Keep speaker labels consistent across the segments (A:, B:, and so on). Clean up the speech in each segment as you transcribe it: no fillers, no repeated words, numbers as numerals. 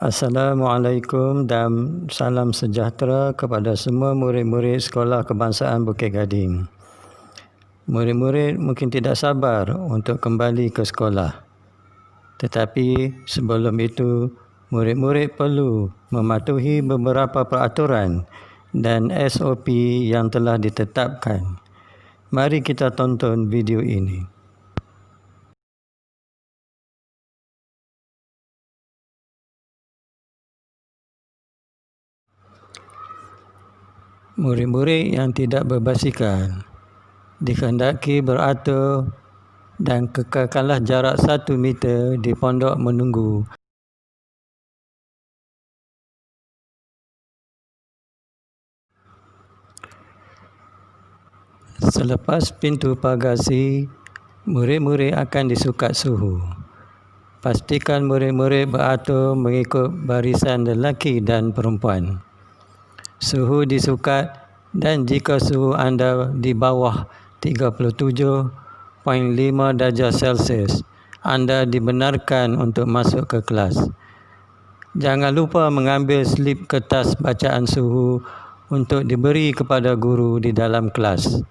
A: Assalamualaikum dan salam sejahtera kepada semua murid-murid Sekolah Kebangsaan Bukit Gading. Murid-murid mungkin tidak sabar untuk kembali ke sekolah. Tetapi sebelum itu, murid-murid perlu mematuhi beberapa peraturan dan SOP yang telah ditetapkan. Mari kita tonton video ini. Murid-murid yang tidak berbasikal dikehendaki beratur dan kekalkanlah jarak 1 meter di pondok menunggu. Selepas pintu pagasi, murid-murid akan disukat suhu. Pastikan murid-murid beratur mengikut barisan lelaki dan perempuan. Suhu disukat dan jika suhu anda di bawah 37.5 darjah Celsius, anda dibenarkan untuk masuk ke kelas. Jangan lupa mengambil slip kertas bacaan suhu untuk diberi kepada guru di dalam kelas.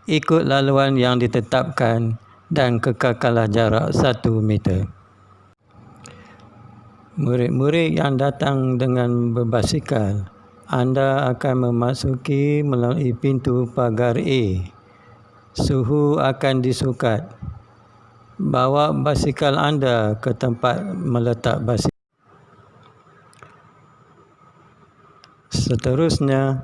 A: Ikut laluan yang ditetapkan dan kekalkanlah jarak 1 meter. Murid-murid yang datang dengan berbasikal, anda akan memasuki melalui pintu pagar A. Suhu akan disukat. Bawa basikal anda ke tempat meletak basikal. Seterusnya,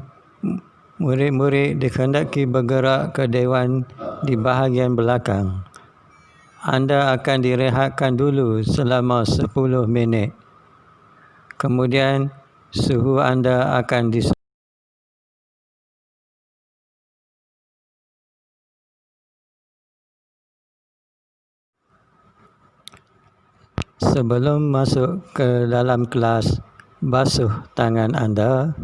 A: murid-murid dikehendaki bergerak ke dewan di bahagian belakang. Anda akan direhatkan dulu selama 10 minit. Kemudian, suhu anda akan disukat. Sebelum masuk ke dalam kelas, basuh tangan anda.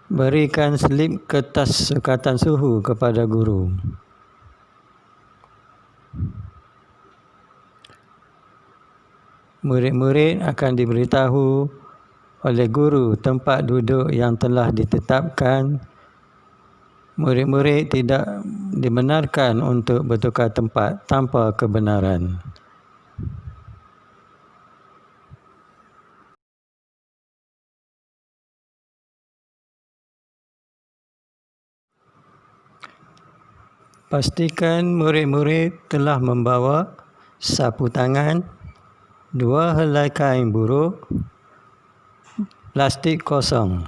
A: Berikan slip kertas sukatan suhu kepada guru. Murid-murid akan diberitahu oleh guru tempat duduk yang telah ditetapkan. Murid-murid tidak dibenarkan untuk bertukar tempat tanpa kebenaran. Pastikan murid-murid telah membawa sapu tangan, 2 helai kain buruk, plastik kosong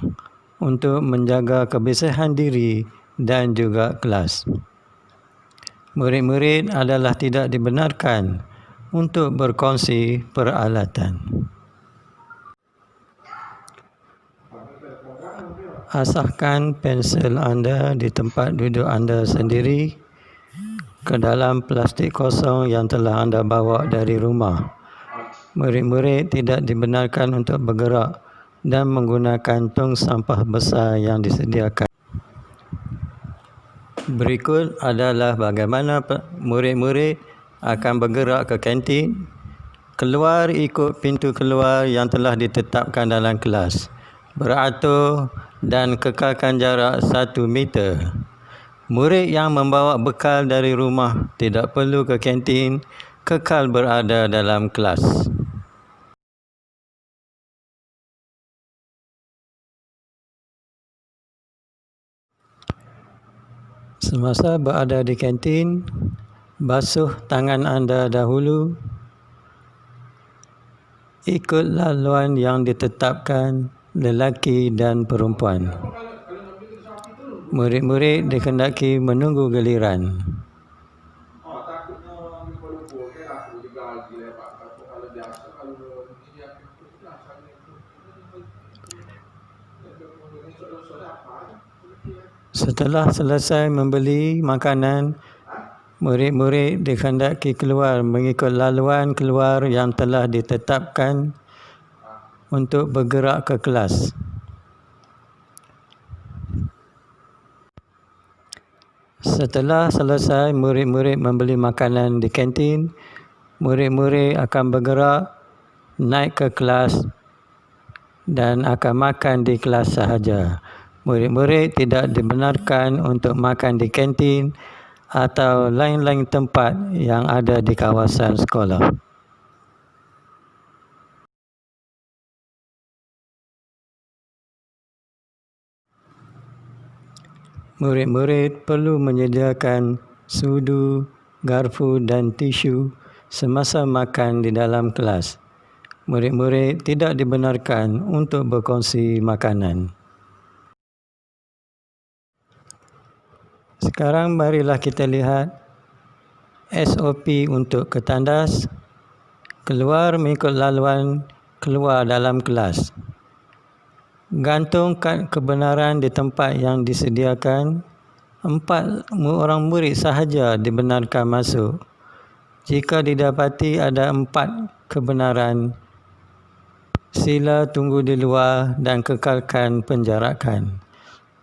A: untuk menjaga kebersihan diri dan juga kelas. Murid-murid adalah tidak dibenarkan untuk berkongsi peralatan. Asahkan pensel anda di tempat duduk anda sendiri ke dalam plastik kosong yang telah anda bawa dari rumah. Murid-murid tidak dibenarkan untuk bergerak dan menggunakan tong sampah besar yang disediakan. Berikut adalah bagaimana murid-murid akan bergerak ke kantin. Keluar ikut pintu keluar yang telah ditetapkan dalam kelas. Beratur dan kekalkan jarak 1 meter. Murid yang membawa bekal dari rumah tidak perlu ke kantin, kekal berada dalam kelas. Semasa berada di kantin, basuh tangan anda dahulu. Ikut laluan yang ditetapkan lelaki dan perempuan. Murid-murid dikehendaki menunggu giliran. Setelah selesai membeli makanan, murid-murid dikehendaki keluar mengikut laluan keluar yang telah ditetapkan untuk bergerak ke kelas. Setelah selesai murid-murid membeli makanan di kantin, murid-murid akan bergerak naik ke kelas dan akan makan di kelas sahaja. Murid-murid tidak dibenarkan untuk makan di kantin atau lain-lain tempat yang ada di kawasan sekolah. Murid-murid perlu menyediakan sudu, garpu dan tisu semasa makan di dalam kelas. Murid-murid tidak dibenarkan untuk berkongsi makanan. Sekarang marilah kita lihat SOP untuk ke tandas, keluar mengikut laluan keluar dalam kelas. Gantung kad kebenaran di tempat yang disediakan. 4 orang murid sahaja dibenarkan masuk. Jika didapati ada 4 kebenaran, sila tunggu di luar dan kekalkan penjarakan.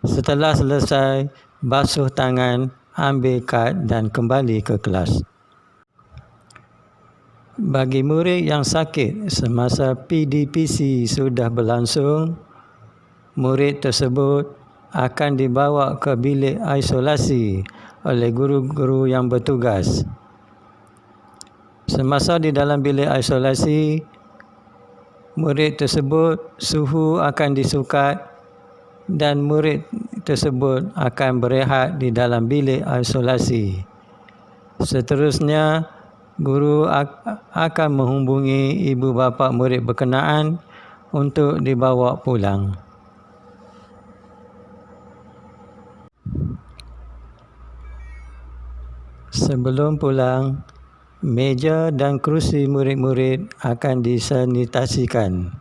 A: Setelah selesai, basuh tangan, ambil kad dan kembali ke kelas. Bagi murid yang sakit semasa PDPC sudah berlangsung, murid tersebut akan dibawa ke bilik isolasi oleh guru-guru yang bertugas. Semasa di dalam bilik isolasi, murid tersebut suhu akan disukat dan murid tersebut akan berehat di dalam bilik isolasi. Seterusnya, guru akan menghubungi ibu bapa murid berkenaan untuk dibawa pulang. Sebelum pulang, meja dan kerusi murid-murid akan disanitasikan.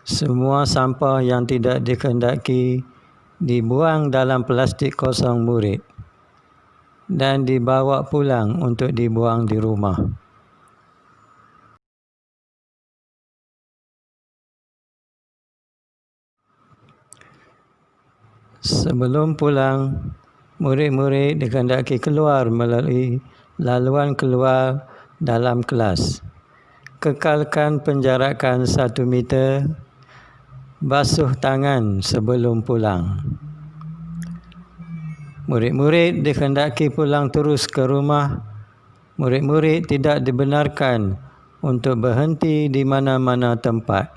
A: Semua sampah yang tidak dikehendaki dibuang dalam plastik kosong murid dan dibawa pulang untuk dibuang di rumah. Sebelum pulang, murid-murid dikehendaki keluar melalui laluan keluar dalam kelas. Kekalkan penjarakan 1 meter. Basuh tangan sebelum pulang. Murid-murid dikehendaki pulang terus ke rumah. Murid-murid tidak dibenarkan untuk berhenti di mana-mana tempat.